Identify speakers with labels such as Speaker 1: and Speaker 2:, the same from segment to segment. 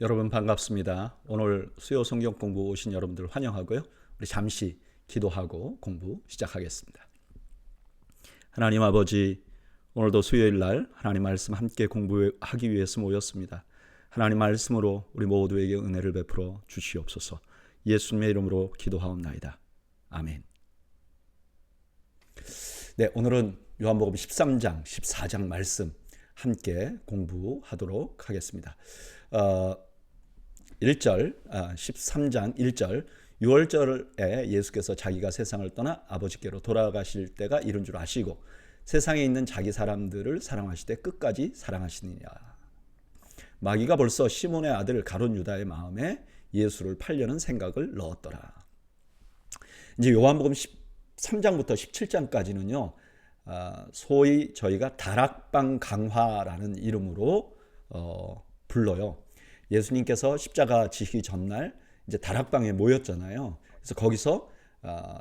Speaker 1: 여러분 반갑습니다. 오늘 수요 성경 공부 오신 여러분들 환영하고요. 우리 잠시 기도하고 공부 시작하겠습니다. 하나님 아버지, 오늘도 수요일 날 하나님 말씀 함께 공부하기 위해서 모였습니다. 하나님 말씀으로 우리 모두에게 은혜를 베풀어 주시옵소서. 예수님의 이름으로 기도하옵나이다. 아멘. 네, 오늘은 요한복음 13장, 14장 말씀 함께 공부하도록 하겠습니다. 1절, 13장 1절, 6월절에 예수께서 자기가 세상을 떠나 아버지께로 돌아가실 때가 이른 줄 아시고 세상에 있는 자기 사람들을 사랑하시되 끝까지 사랑하시느니라. 마귀가 벌써 시몬의 아들 가룟 유다의 마음에 예수를 팔려는 생각을 넣었더라. 이제 요한복음 13장부터 17장까지는요, 소위 저희가 다락방 강화라는 이름으로 불러요. 예수님께서 십자가 지시기 전날 이제 다락방에 모였잖아요. 그래서 거기서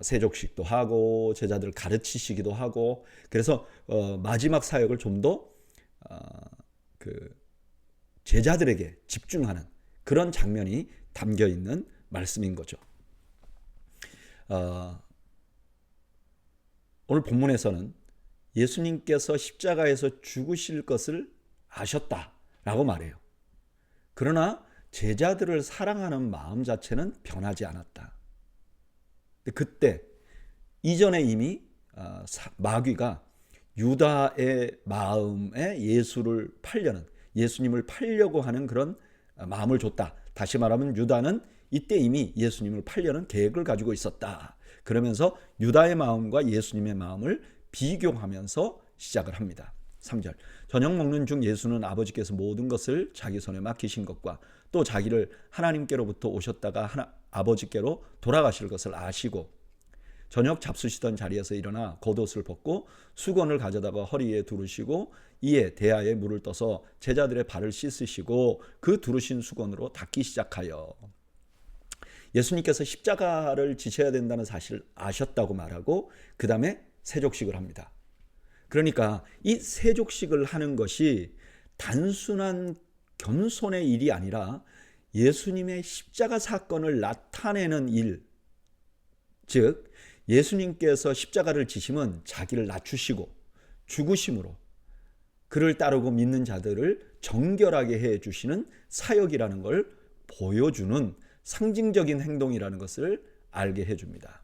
Speaker 1: 세족식도 하고 제자들 가르치시기도 하고, 그래서 마지막 사역을 좀 더 제자들에게 집중하는 그런 장면이 담겨 있는 말씀인 거죠. 오늘 본문에서는 예수님께서 십자가에서 죽으실 것을 아셨다라고 말해요. 그러나 제자들을 사랑하는 마음 자체는 변하지 않았다. 그때 이전에 이미 마귀가 유다의 마음에 예수님을 팔려고 하는 그런 마음을 줬다. 다시 말하면 유다는 이때 이미 예수님을 팔려는 계획을 가지고 있었다. 그러면서 유다의 마음과 예수님의 마음을 비교하면서 시작을 합니다. 3절, 저녁 먹는 중 예수는 아버지께서 모든 것을 자기 손에 맡기신 것과 또 자기를 하나님께로부터 오셨다가 아버지께로 돌아가실 것을 아시고 저녁 잡수시던 자리에서 일어나 겉옷을 벗고 수건을 가져다가 허리에 두르시고 이에 대야에 물을 떠서 제자들의 발을 씻으시고 그 두르신 수건으로 닦기 시작하여, 예수님께서 십자가를 지셔야 된다는 사실을 아셨다고 말하고 그 다음에 세족식을 합니다. 그러니까 이 세족식을 하는 것이 단순한 겸손의 일이 아니라 예수님의 십자가 사건을 나타내는 일, 즉 예수님께서 십자가를 지심은 자기를 낮추시고 죽으심으로 그를 따르고 믿는 자들을 정결하게 해주시는 사역이라는 걸 보여주는 상징적인 행동이라는 것을 알게 해줍니다.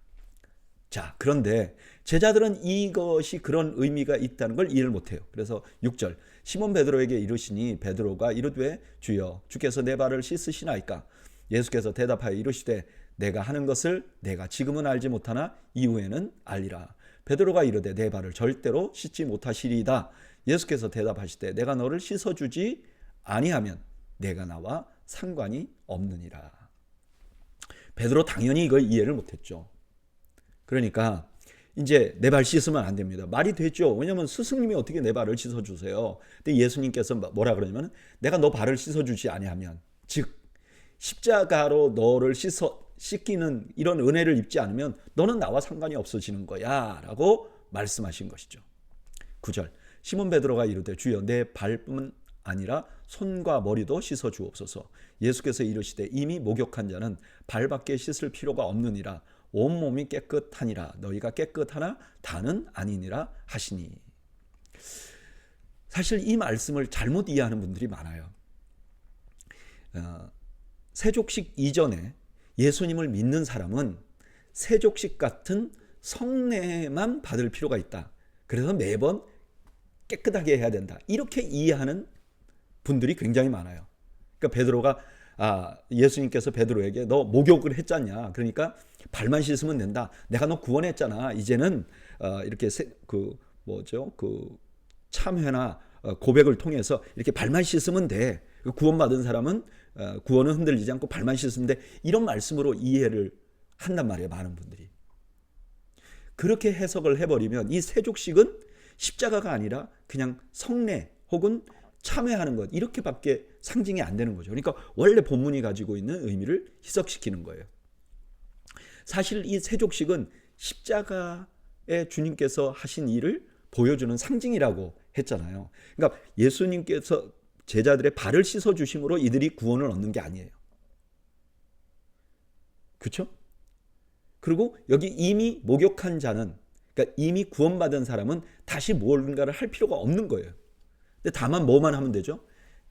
Speaker 1: 자, 그런데 제자들은 이것이 그런 의미가 있다는 걸 이해를 못해요. 그래서 6절, 시몬 베드로에게 이르시니 베드로가 이르되 주여 주께서 내 발을 씻으시나이까? 예수께서 대답하여 이르시되 내가 하는 것을 내가 지금은 알지 못하나 이후에는 알리라. 베드로가 이르되 내 발을 절대로 씻지 못하시리이다. 예수께서 대답하시되 내가 너를 씻어주지 아니하면 내가 나와 상관이 없느니라. 베드로 당연히 이걸 이해를 못했죠. 그러니까 이제 내 발 씻으면 안 됩니다. 말이 되죠. 왜냐하면 스승님이 어떻게 내 발을 씻어주세요. 근데 예수님께서 뭐라 그러냐면 내가 너 발을 씻어주지 아니하면, 즉 십자가로 너를 씻기는 이런 은혜를 입지 않으면 너는 나와 상관이 없어지는 거야 라고 말씀하신 것이죠. 9절, 시몬 베드로가 이르되 주여 내 발뿐 아니라 손과 머리도 씻어 주옵소서. 예수께서 이르시되 이미 목욕한 자는 발밖에 씻을 필요가 없느니라. 온몸이 깨끗하니라. 너희가 깨끗하나 다는 아니니라 하시니. 사실 이 말씀을 잘못 이해하는 분들이 많아요. 세족식 이전에 예수님을 믿는 사람은 세족식 같은 성례만 받을 필요가 있다. 그래서 매번 깨끗하게 해야 된다. 이렇게 이해하는 분들이 굉장히 많아요. 그러니까 베드로가 예수님께서 베드로에게 너 목욕을 했잖냐. 그러니까 발만 씻으면 된다. 내가 너 구원했잖아. 이제는 이렇게 참회나 고백을 통해서 이렇게 발만 씻으면 돼. 구원받은 사람은 구원은 흔들리지 않고 발만 씻으면 돼. 이런 말씀으로 이해를 한단 말이에요. 많은 분들이. 그렇게 해석을 해버리면 이 세족식은 십자가가 아니라 그냥 성례 혹은 참회하는 것, 이렇게밖에 상징이 안 되는 거죠. 그러니까 원래 본문이 가지고 있는 의미를 희석시키는 거예요. 사실 이 세족식은 십자가에 주님께서 하신 일을 보여주는 상징이라고 했잖아요. 그러니까 예수님께서 제자들의 발을 씻어 주심으로 이들이 구원을 얻는 게 아니에요. 그렇죠? 그리고 여기 이미 목욕한 자는, 그러니까 이미 구원받은 사람은 다시 뭔가를 할 필요가 없는 거예요. 근데 다만 뭐만 하면 되죠?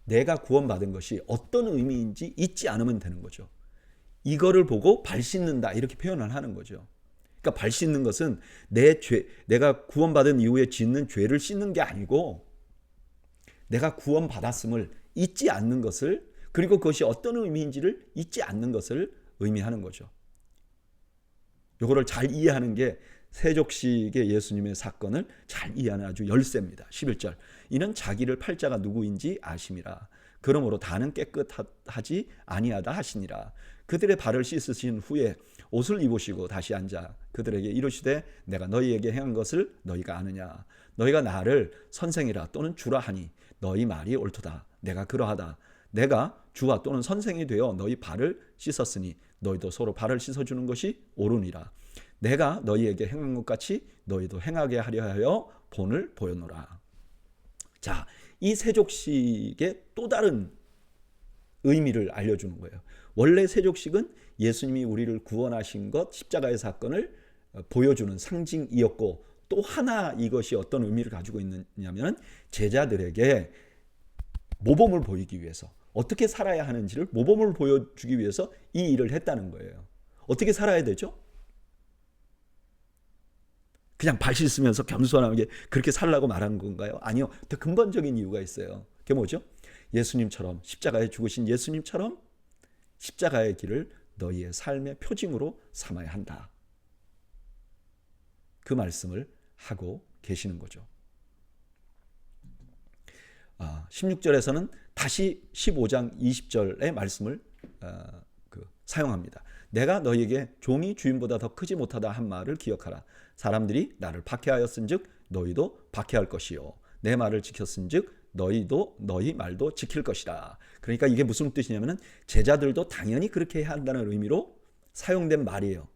Speaker 1: 내가 구원받은 것이 어떤 의미인지 잊지 않으면 되는 거죠. 이거를 보고 발 씻는다 이렇게 표현을 하는 거죠. 그러니까 발 씻는 것은 내가 구원받은 이후에 짓는 죄를 씻는 게 아니고 내가 구원받았음을 잊지 않는 것을, 그리고 그것이 어떤 의미인지를 잊지 않는 것을 의미하는 거죠. 이거를 잘 이해하는 게 세족식의 예수님의 사건을 잘 이해하는 아주 열쇠입니다. 11절. 이는 자기를 팔자가 누구인지 아심이라. 그러므로 다는 깨끗하지 아니하다 하시니라. 그들의 발을 씻으신 후에 옷을 입으시고 다시 앉아 그들에게 이르시되 내가 너희에게 행한 것을 너희가 아느냐. 너희가 나를 선생이라 또는 주라 하니 너희 말이 옳도다. 내가 그러하다. 내가 주와 또는 선생이 되어 너희 발을 씻었으니 너희도 서로 발을 씻어주는 것이 옳으니라. 내가 너희에게 행한 것 같이 너희도 행하게 하려 하여 본을 보였노라. 자, 이 세족식의 또 다른 의미를 알려주는 거예요. 원래 세족식은 예수님이 우리를 구원하신 것, 십자가의 사건을 보여주는 상징이었고, 또 하나 이것이 어떤 의미를 가지고 있느냐면 제자들에게 모범을 보이기 위해서, 어떻게 살아야 하는지를 모범을 보여주기 위해서 이 일을 했다는 거예요. 어떻게 살아야 되죠? 그냥 발 씻으면서 겸손하게 그렇게 살라고 말한 건가요? 아니요. 더 근본적인 이유가 있어요. 그게 뭐죠? 예수님처럼, 십자가에 죽으신 예수님처럼 십자가의 길을 너희의 삶의 표징으로 삼아야 한다. 그 말씀을 하고 계시는 거죠. 16절에서는 다시 15장 20절의 말씀을 사용합니다. 내가 너희에게 종이 주인보다 더 크지 못하다 한 말을 기억하라. 사람들이 나를 박해하였은즉 너희도 박해할 것이요 내 말을 지켰은즉 너희도 너희 말도 지킬 것이라. 그러니까 이게 무슨 뜻이냐면은 제자들도 당연히 그렇게 해야 한다는 의미로 사용된 말이에요.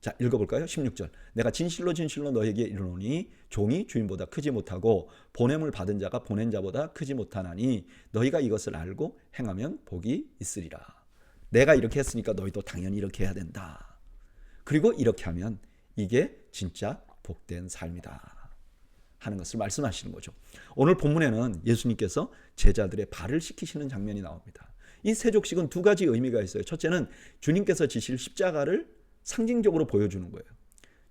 Speaker 1: 자, 읽어볼까요? 16절. 내가 진실로 진실로 너희에게 이르노니 종이 주인보다 크지 못하고 보냄을 받은 자가 보낸 자보다 크지 못하나니 너희가 이것을 알고 행하면 복이 있으리라. 내가 이렇게 했으니까 너희도 당연히 이렇게 해야 된다. 그리고 이렇게 하면 이게 진짜 복된 삶이다 하는 것을 말씀하시는 거죠. 오늘 본문에는 예수님께서 제자들의 발을 씻기시는 장면이 나옵니다. 이 세족식은 두 가지 의미가 있어요. 첫째는 주님께서 지실 십자가를 상징적으로 보여주는 거예요.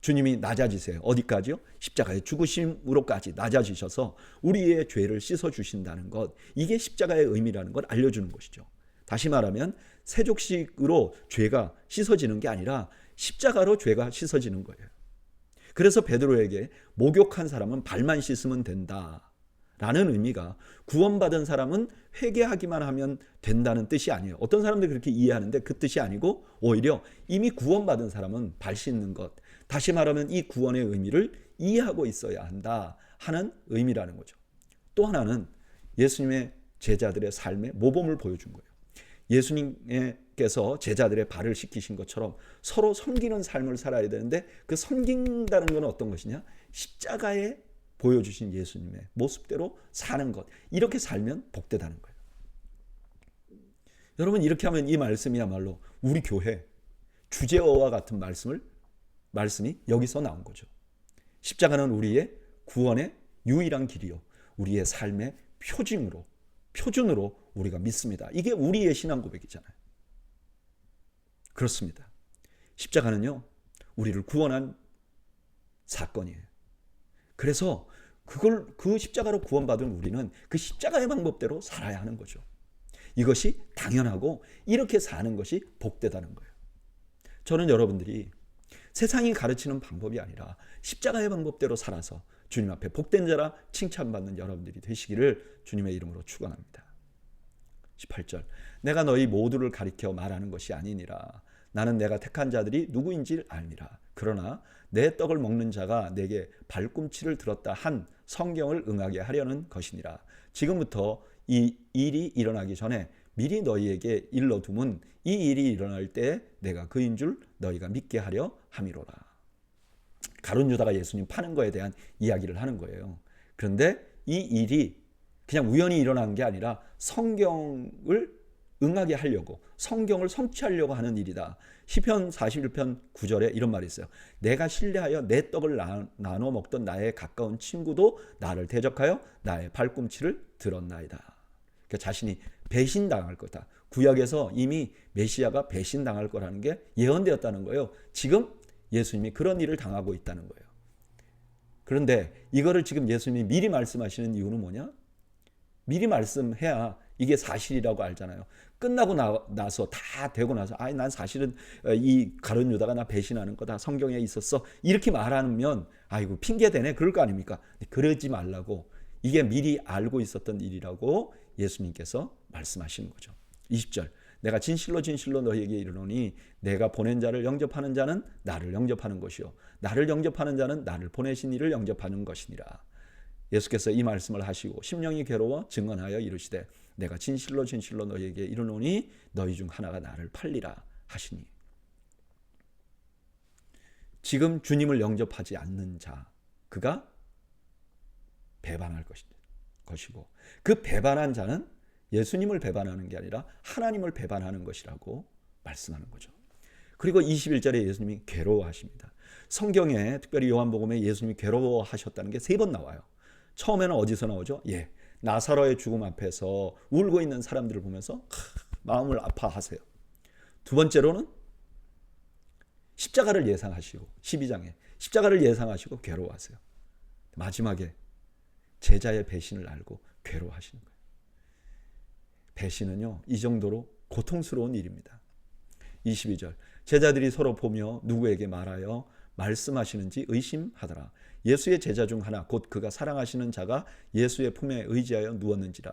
Speaker 1: 주님이 낮아지세요. 어디까지요? 십자가의 죽으심으로까지 낮아지셔서 우리의 죄를 씻어주신다는 것, 이게 십자가의 의미라는 걸 알려주는 것이죠. 다시 말하면 세족식으로 죄가 씻어지는 게 아니라 십자가로 죄가 씻어지는 거예요. 그래서 베드로에게 목욕한 사람은 발만 씻으면 된다라는 의미가, 구원받은 사람은 회개하기만 하면 된다는 뜻이 아니에요. 어떤 사람들이 그렇게 이해하는데 그 뜻이 아니고 오히려 이미 구원받은 사람은 발 씻는 것, 다시 말하면 이 구원의 의미를 이해하고 있어야 한다 하는 의미라는 거죠. 또 하나는 예수님의 제자들의 삶의 모범을 보여준 거예요. 예수님께서 제자들의 발을 씻기신 것처럼 서로 섬기는 삶을 살아야 되는데, 그 섬긴다는 건 어떤 것이냐? 십자가에 보여주신 예수님의 모습대로 사는 것, 이렇게 살면 복되다는 거예요. 여러분, 이렇게 하면 이 말씀이야말로 우리 교회 주제어와 같은 말씀이 여기서 나온 거죠. 십자가는 우리의 구원의 유일한 길이요 우리의 삶의 표준으로 우리가 믿습니다. 이게 우리의 신앙 고백이잖아요. 그렇습니다. 십자가는요, 우리를 구원한 사건이에요. 그래서 그 십자가로 구원받은 우리는 그 십자가의 방법대로 살아야 하는 거죠. 이것이 당연하고 이렇게 사는 것이 복되다는 거예요. 저는 여러분들이 세상이 가르치는 방법이 아니라 십자가의 방법대로 살아서 주님 앞에 복된 자라 칭찬받는 여러분들이 되시기를 주님의 이름으로 축원합니다. 18절. 내가 너희 모두를 가리켜 말하는 것이 아니니라. 나는 내가 택한 자들이 누구인지 알니라. 그러나 내 떡을 먹는 자가 내게 발꿈치를 들었다 한 성경을 응하게 하려는 것이니라. 지금부터 이 일이 일어나기 전에 미리 너희에게 일러둠은 이 일이 일어날 때 내가 그인 줄 너희가 믿게 하려 함이로라. 가룟 유다가 예수님 파는 거에 대한 이야기를 하는 거예요. 그런데 이 일이 그냥 우연히 일어난 게 아니라 성경을 응하게 하려고, 성경을 성취하려고 하는 일이다. 시편 41편 9절에 이런 말이 있어요. 내가 신뢰하여 내 떡을 나눠 먹던 나의 가까운 친구도 나를 대적하여 나의 발꿈치를 들었나이다. 그러니까 자신이 배신당할 거다. 구약에서 이미 메시아가 배신당할 거라는 게 예언되었다는 거예요. 지금 예수님이 그런 일을 당하고 있다는 거예요. 그런데 이거를 지금 예수님이 미리 말씀하시는 이유는 뭐냐? 미리 말씀해야 이게 사실이라고 알잖아요. 끝나고 나서 다 되고 나서 난 사실은 이 가룟 유다가 나 배신하는 거다. 성경에 있었어. 이렇게 말하면 아이고 핑계대네. 그럴 거 아닙니까? 그러지 말라고. 이게 미리 알고 있었던 일이라고 예수님께서 말씀하시는 거죠. 20절. 내가 진실로 진실로 너희에게 이르노니 내가 보낸 자를 영접하는 자는 나를 영접하는 것이요 나를 영접하는 자는 나를 보내신 이를 영접하는 것이니라. 예수께서 이 말씀을 하시고 심령이 괴로워 증언하여 이르시되 내가 진실로 진실로 너희에게 이르노니 너희 중 하나가 나를 팔리라 하시니. 지금 주님을 영접하지 않는 자, 그가 배반할 것이고 그 배반한 자는 예수님을 배반하는 게 아니라 하나님을 배반하는 것이라고 말씀하는 거죠. 그리고 21절에 예수님이 괴로워하십니다. 성경에 특별히 요한복음에 예수님이 괴로워하셨다는 게 3번 나와요. 처음에는 어디서 나오죠? 나사로의 죽음 앞에서 울고 있는 사람들을 보면서 마음을 아파하세요. 두 번째로는 십자가를 예상하시고 12장에 십자가를 예상하시고 괴로워하세요. 마지막에 제자의 배신을 알고 괴로워하시는 거예요. 배신은요, 이 정도로 고통스러운 일입니다. 22절. 제자들이 서로 보며 누구에게 말하여 말씀하시는지 의심하더라. 예수의 제자 중 하나 곧 그가 사랑하시는 자가 예수의 품에 의지하여 누웠는지라.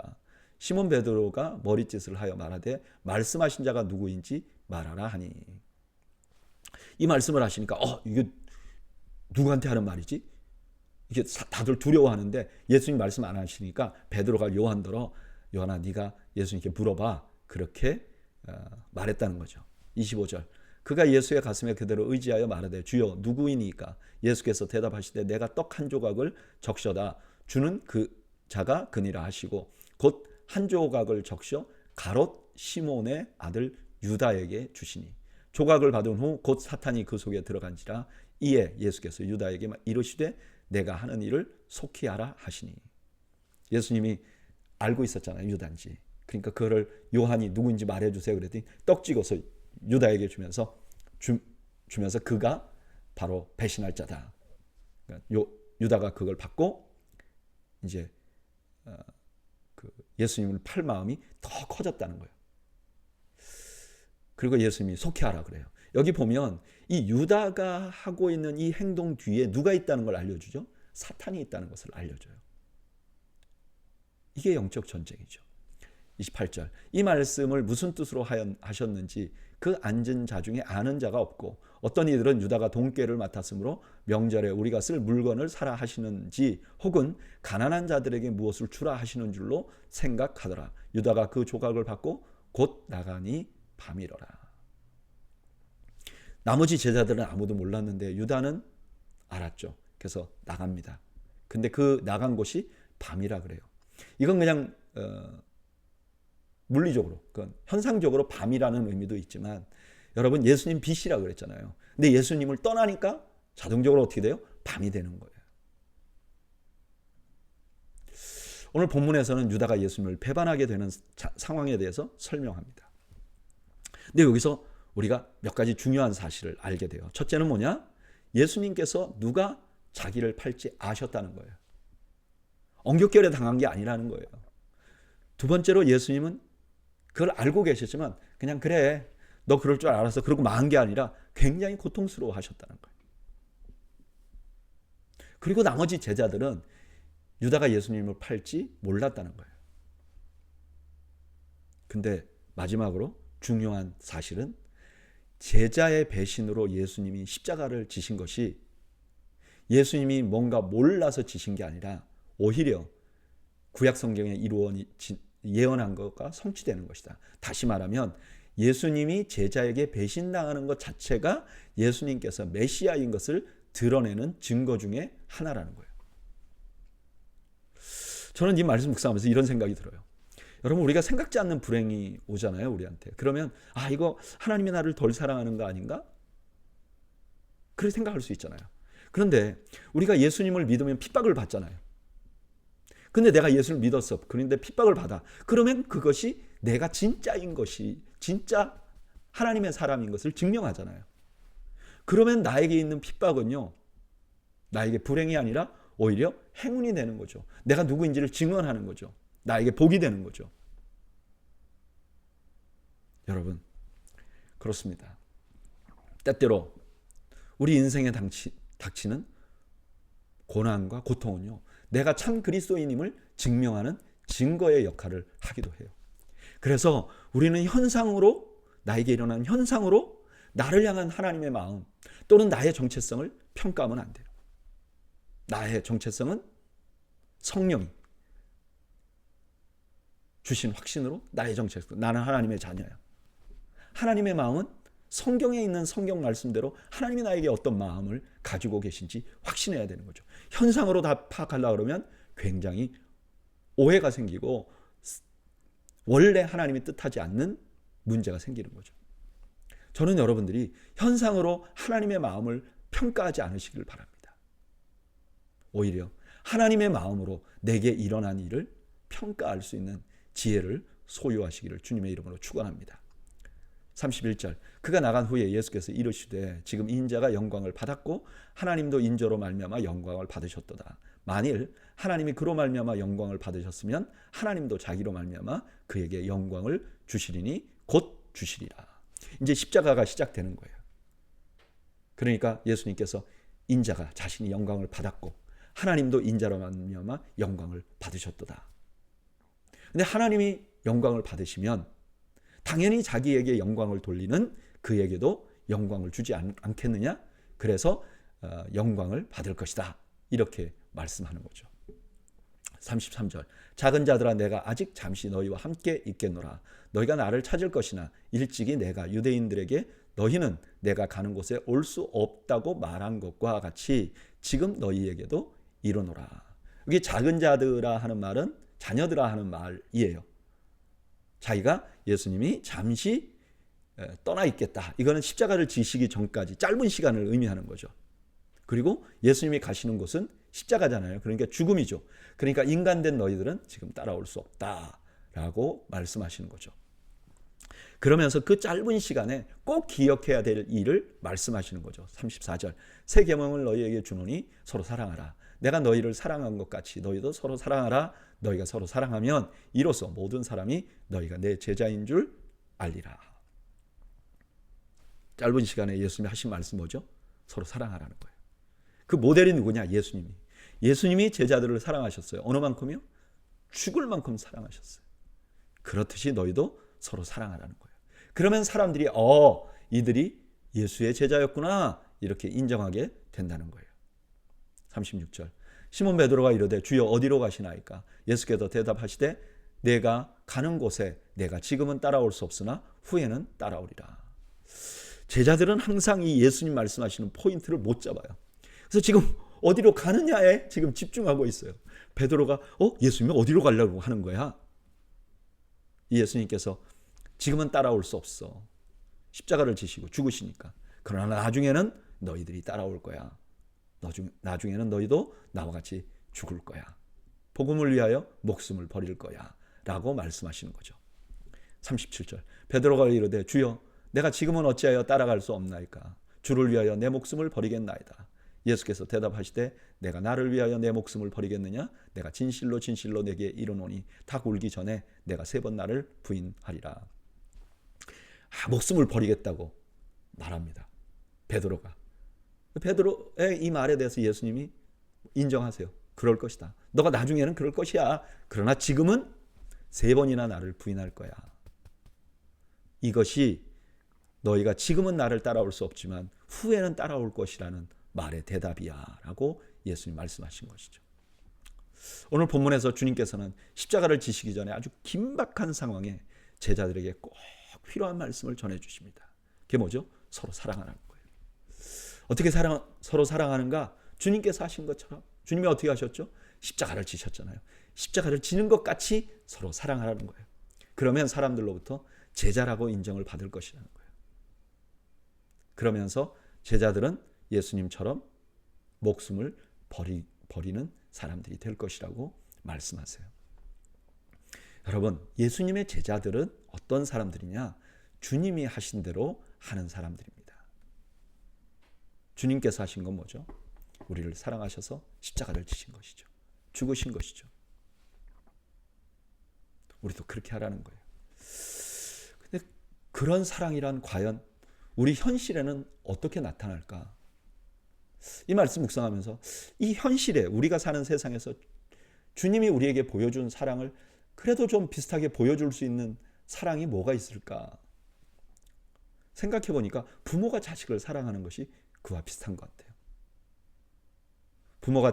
Speaker 1: 시몬 베드로가 머리짓을 하여 말하되 말씀하신 자가 누구인지 말하라 하니. 이 말씀을 하시니까 이게 누구한테 하는 말이지? 이게 다들 두려워하는데 예수님 말씀 안 하시니까 베드로가 요한아 네가 예수님께 물어봐. 그렇게 말했다는 거죠. 25절. 그가 예수의 가슴에 그대로 의지하여 말하되 주여 누구이니까? 예수께서 대답하시되 내가 떡 한 조각을 적셔다 주는 그 자가 그니라 하시고 곧 한 조각을 적셔 가롯 시몬의 아들 유다에게 주시니 조각을 받은 후 곧 사탄이 그 속에 들어간지라. 이에 예수께서 유다에게 이르시되 내가 하는 일을 속히 하라 하시니. 예수님이 알고 있었잖아요, 유다인지. 그러니까 그거를 요한이 누구인지 말해주세요 그랬더니 떡 찍어서 유다에게 주면서 그가 바로 배신할 자다. 그러니까 유다가 그걸 받고 이제 예수님을 팔 마음이 더 커졌다는 거예요. 그리고 예수님이 속히 하라 그래요. 여기 보면 이 유다가 하고 있는 이 행동 뒤에 누가 있다는 걸 알려주죠? 사탄이 있다는 것을 알려줘요. 이게 영적 전쟁이죠. 28절. 이 말씀을 무슨 뜻으로 하셨는지 그 앉은 자 중에 아는 자가 없고 어떤 이들은 유다가 돈꾀를 맡았으므로 명절에 우리가 쓸 물건을 사라 하시는지 혹은 가난한 자들에게 무엇을 주라 하시는 줄로 생각하더라. 유다가 그 조각을 받고 곧 나가니 밤이러라. 나머지 제자들은 아무도 몰랐는데 유다는 알았죠. 그래서 나갑니다. 근데 그 나간 곳이 밤이라 그래요. 이건 그냥 물리적으로, 현상적으로 밤이라는 의미도 있지만 여러분 예수님 빛이라고 그랬잖아요. 근데 예수님을 떠나니까 자동적으로 어떻게 돼요? 밤이 되는 거예요. 오늘 본문에서는 유다가 예수님을 배반하게 되는 상황에 대해서 설명합니다. 근데 여기서 우리가 몇 가지 중요한 사실을 알게 돼요. 첫째는 뭐냐? 예수님께서 누가 자기를 팔지 아셨다는 거예요. 엉겹결에 당한 게 아니라는 거예요. 두 번째로 예수님은 그걸 알고 계셨지만 그냥 그래 너 그럴 줄 알아서 그러고 만 게 아니라 굉장히 고통스러워 하셨다는 거예요. 그리고 나머지 제자들은 유다가 예수님을 팔지 몰랐다는 거예요. 근데 마지막으로 중요한 사실은 제자의 배신으로 예수님이 십자가를 지신 것이 예수님이 뭔가 몰라서 지신 게 아니라 오히려 구약 성경에 예언한 것과 성취되는 것이다. 다시 말하면 예수님이 제자에게 배신당하는 것 자체가 예수님께서 메시아인 것을 드러내는 증거 중에 하나라는 거예요. 저는 이 말씀 묵상하면서 이런 생각이 들어요. 여러분, 우리가 생각지 않는 불행이 오잖아요, 우리한테. 그러면 이거 하나님이 나를 덜 사랑하는 거 아닌가? 그렇게 생각할 수 있잖아요. 그런데 우리가 예수님을 믿으면 핍박을 받잖아요. 근데 내가 예수를 믿었어. 그런데 핍박을 받아. 그러면 그것이 내가 진짜인 것이, 진짜 하나님의 사람인 것을 증명하잖아요. 그러면 나에게 있는 핍박은요, 나에게 불행이 아니라 오히려 행운이 되는 거죠. 내가 누구인지를 증언하는 거죠. 나에게 복이 되는 거죠. 여러분, 그렇습니다. 때때로 우리 인생에 닥치는 고난과 고통은요, 내가 참 그리스도인임을 증명하는 증거의 역할을 하기도 해요. 그래서 우리는 현상으로, 나에게 일어난 현상으로 나를 향한 하나님의 마음 또는 나의 정체성을 평가하면 안 돼요. 나의 정체성은 성령이 주신 확신으로 나의 정체성, 나는 하나님의 자녀야. 하나님의 마음은 성경에 있는 성경 말씀대로 하나님이 나에게 어떤 마음을 가지고 계신지 확신해야 되는 거죠. 현상으로 다 파악하려고 그러면 굉장히 오해가 생기고 원래 하나님이 뜻하지 않는 문제가 생기는 거죠. 저는 여러분들이 현상으로 하나님의 마음을 평가하지 않으시길 바랍니다. 오히려 하나님의 마음으로 내게 일어난 일을 평가할 수 있는 지혜를 소유하시기를 주님의 이름으로 축원합니다. 31절, 그가 나간 후에 예수께서 이르시되 지금 인자가 영광을 받았고 하나님도 인자로 말미암아 영광을 받으셨도다. 만일 하나님이 그로 말미암아 영광을 받으셨으면 하나님도 자기로 말미암아 그에게 영광을 주시리니 곧 주시리라. 이제 십자가가 시작되는 거예요. 그러니까 예수님께서 인자가 자신이 영광을 받았고 하나님도 인자로 말미암아 영광을 받으셨도다. 근데 하나님이 영광을 받으시면 당연히 자기에게 영광을 돌리는 그에게도 영광을 주지 않겠느냐? 그래서 영광을 받을 것이다. 이렇게 말씀하는 거죠. 33절, 작은 자들아 내가 아직 잠시 너희와 함께 있겠노라. 너희가 나를 찾을 것이나 일찍이 내가 유대인들에게 너희는 내가 가는 곳에 올 수 없다고 말한 것과 같이 지금 너희에게도 이르노라. 여기 작은 자들아 하는 말은 자녀들아 하는 말이에요. 자기가 예수님이 잠시 떠나 있겠다. 이거는 십자가를 지시기 전까지 짧은 시간을 의미하는 거죠. 그리고 예수님이 가시는 곳은 십자가잖아요. 그러니까 죽음이죠. 그러니까 인간된 너희들은 지금 따라올 수 없다라고 말씀하시는 거죠. 그러면서 그 짧은 시간에 꼭 기억해야 될 일을 말씀하시는 거죠. 34절, 새 계명을 너희에게 주노니 서로 사랑하라. 내가 너희를 사랑한 것 같이 너희도 서로 사랑하라. 너희가 서로 사랑하면 이로써 모든 사람이 너희가 내 제자인 줄 알리라. 짧은 시간에 예수님이 하신 말씀 뭐죠? 서로 사랑하라는 거예요. 그 모델이 누구냐? 예수님이. 예수님이 제자들을 사랑하셨어요. 어느 만큼이요? 죽을 만큼 사랑하셨어요. 그렇듯이 너희도 서로 사랑하라는 거예요. 그러면 사람들이 이들이 예수의 제자였구나 이렇게 인정하게 된다는 거예요. 36절, 시몬 베드로가 이르되 주여 어디로 가시나이까? 예수께서 대답하시되 내가 가는 곳에 내가 지금은 따라올 수 없으나 후에는 따라오리라. 제자들은 항상 이 예수님 말씀하시는 포인트를 못 잡아요. 그래서 지금 어디로 가느냐에 지금 집중하고 있어요. 베드로가 예수님이 어디로 가려고 하는 거야? 이 예수님께서 지금은 따라올 수 없어. 십자가를 지시고 죽으시니까. 그러나 나중에는 너희들이 따라올 거야. 나중에는 너희도 나와 같이 죽을 거야. 복음을 위하여 목숨을 버릴 거야. 라고 말씀하시는 거죠. 37절, 베드로가 이르되 주여 내가 지금은 어찌하여 따라갈 수 없나이까? 주를 위하여 내 목숨을 버리겠나이다. 예수께서 대답하시되 내가 나를 위하여 내 목숨을 버리겠느냐? 내가 진실로 진실로 내게 이르노니 닭 울기 전에 내가 3번 나를 부인하리라. 목숨을 버리겠다고 말합니다. 베드로가. 베드로의 이 말에 대해서 예수님이 인정하세요. 그럴 것이다. 너가 나중에는 그럴 것이야. 그러나 지금은 3번이나 나를 부인할 거야. 이것이 너희가 지금은 나를 따라올 수 없지만 후에는 따라올 것이라는 말의 대답이야 라고 예수님 말씀하신 것이죠. 오늘 본문에서 주님께서는 십자가를 지시기 전에 아주 긴박한 상황에 제자들에게 꼭 필요한 말씀을 전해주십니다. 그게 뭐죠? 서로 사랑하라는 거예요. 어떻게 서로 사랑하는가? 주님께서 하신 것처럼. 주님이 어떻게 하셨죠? 십자가를 지셨잖아요. 십자가를 지는 것 같이 서로 사랑하라는 거예요. 그러면 사람들로부터 제자라고 인정을 받을 것이라는 거예요. 그러면서 제자들은 예수님처럼 목숨을 버리는 사람들이 될 것이라고 말씀하세요. 여러분, 예수님의 제자들은 어떤 사람들이냐? 주님이 하신 대로 하는 사람들입니다. 주님께서 하신 건 뭐죠? 우리를 사랑하셔서 십자가를 지신 것이죠. 죽으신 것이죠. 우리도 그렇게 하라는 거예요. 근데 그런 사랑이란 과연 우리 현실에는 어떻게 나타날까? 이 말씀 묵상하면서 이 현실에 우리가 사는 세상에서 주님이 우리에게 보여준 사랑을 그래도 좀 비슷하게 보여줄 수 있는 사랑이 뭐가 있을까? 생각해 보니까 부모가 자식을 사랑하는 것이 그와 비슷한 것 같아요. 부모가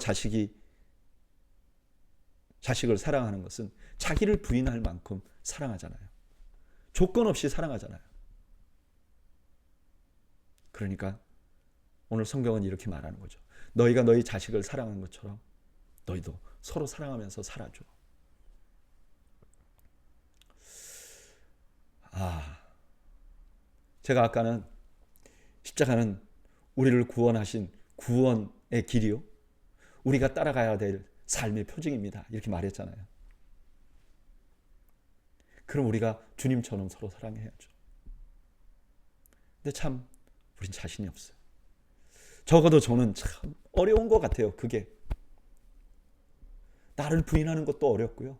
Speaker 1: 자식을 사랑하는 것은 자기를 부인할 만큼 사랑하잖아요. 조건 없이 사랑하잖아요. 그러니까 오늘 성경은 이렇게 말하는 거죠. 너희가 너희 자식을 사랑하는 것처럼 너희도 서로 사랑하면서 살아줘. 제가 아까는 십자가는 우리를 구원하신 구원의 길이요, 우리가 따라가야 될 삶의 표징입니다, 이렇게 말했잖아요. 그럼 우리가 주님처럼 서로 사랑해야죠. 근데 참 우린 자신이 없어요. 적어도 저는 참 어려운 것 같아요. 그게 나를 부인하는 것도 어렵고요,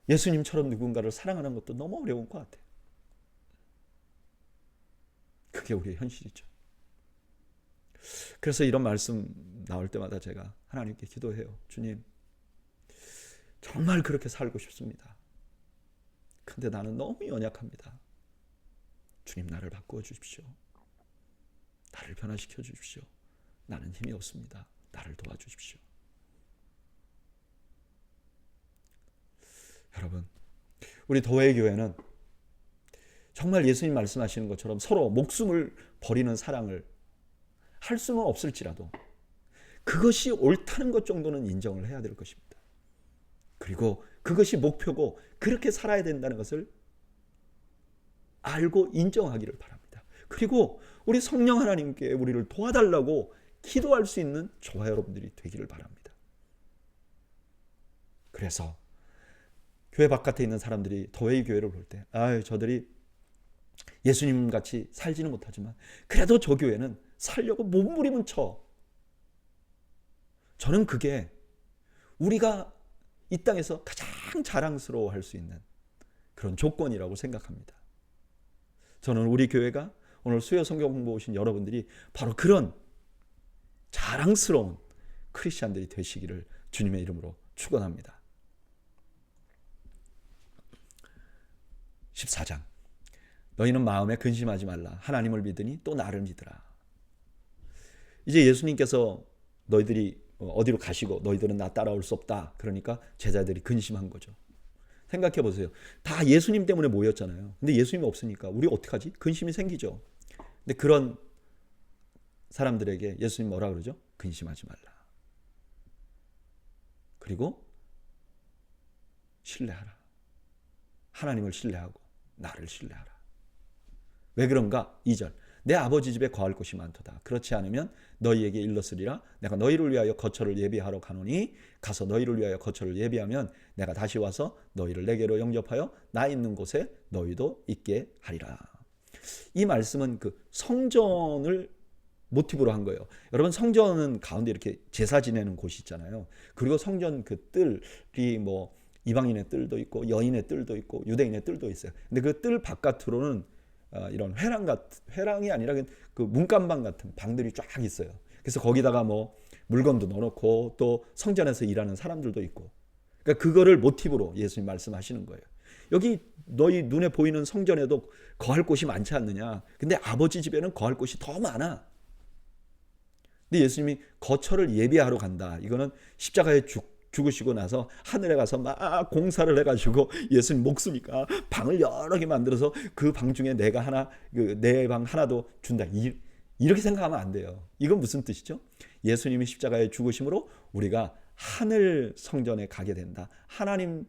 Speaker 1: 예수님처럼 누군가를 사랑하는 것도 너무 어려운 것 같아요. 그게 우리의 현실이죠. 그래서 이런 말씀 나올 때마다 제가 하나님께 기도해요. 주님, 정말 그렇게 살고 싶습니다. 근데 나는 너무 연약합니다. 주님, 나를 바꾸어 주십시오. 나를 변화시켜 주십시오. 나는 힘이 없습니다. 나를 도와주십시오. 여러분, 우리 도회 교회는 정말 예수님 말씀하시는 것처럼 서로 목숨을 버리는 사랑을 할 수는 없을지라도 그것이 옳다는 것 정도는 인정을 해야 될 것입니다. 그리고 그것이 목표고 그렇게 살아야 된다는 것을 알고 인정하기를 바랍니다. 그리고 우리 성령 하나님께 우리를 도와달라고 기도할 수 있는 저와 여러분들이 되기를 바랍니다. 그래서 교회 바깥에 있는 사람들이 도회의 교회를 볼 때, 저들이 예수님 같이 살지는 못하지만 그래도 저 교회는 살려고 몸부림은 쳐. 저는 그게 우리가 이 땅에서 가장 자랑스러워할 수 있는 그런 조건이라고 생각합니다. 저는 우리 교회가 오늘 수요 성경 공부 오신 여러분들이 바로 그런 자랑스러운 크리스찬들이 되시기를 주님의 이름으로 축원합니다. 14장, 너희는 마음에 근심하지 말라. 하나님을 믿으니 또 나를 믿으라. 이제 예수님께서 너희들이 어디로 가시고 너희들은 나 따라올 수 없다, 그러니까 제자들이 근심한 거죠. 생각해 보세요. 다 예수님 때문에 모였잖아요. 근데 예수님이 없으니까 우리 어떡하지? 근심이 생기죠. 근데 그런 사람들에게 예수님 뭐라 그러죠? 근심하지 말라. 그리고 신뢰하라. 하나님을 신뢰하고 나를 신뢰하라. 왜 그런가? 2절, 내 아버지 집에 거할 곳이 많도다. 그렇지 않으면 너희에게 일렀으리라. 내가 너희를 위하여 거처를 예비하러 가노니 가서 너희를 위하여 거처를 예비하면 내가 다시 와서 너희를 내게로 영접하여 나 있는 곳에 너희도 있게 하리라. 이 말씀은 그 성전을 모티브로 한 거예요. 여러분, 성전은 가운데 이렇게 제사 지내는 곳이 있잖아요. 그리고 성전 그 뜰이 뭐 이방인의 뜰도 있고 여인의 뜰도 있고 유대인의 뜰도 있어요. 근데 그 뜰 바깥으로는 이런 회랑이 아니라 그 문간방 같은 방들이 쫙 있어요. 그래서 거기다가 뭐 물건도 넣어놓고 또 성전에서 일하는 사람들도 있고, 그러니까 그거를 모티브로 예수님 말씀하시는 거예요. 여기 너희 눈에 보이는 성전에도 거할 곳이 많지 않느냐? 근데 아버지 집에는 거할 곳이 더 많아. 근데 예수님이 거처를 예비하러 간다. 이거는 십자가에 죽으시고 나서 하늘에 가서 막 공사를 해가지고 예수님 목수니까 방을 여러 개 만들어서 그 방 중에 내가 하나, 내 방 하나도 준다, 이렇게 생각하면 안 돼요. 이건 무슨 뜻이죠? 예수님이 십자가에 죽으심으로 우리가 하늘 성전에 가게 된다. 하나님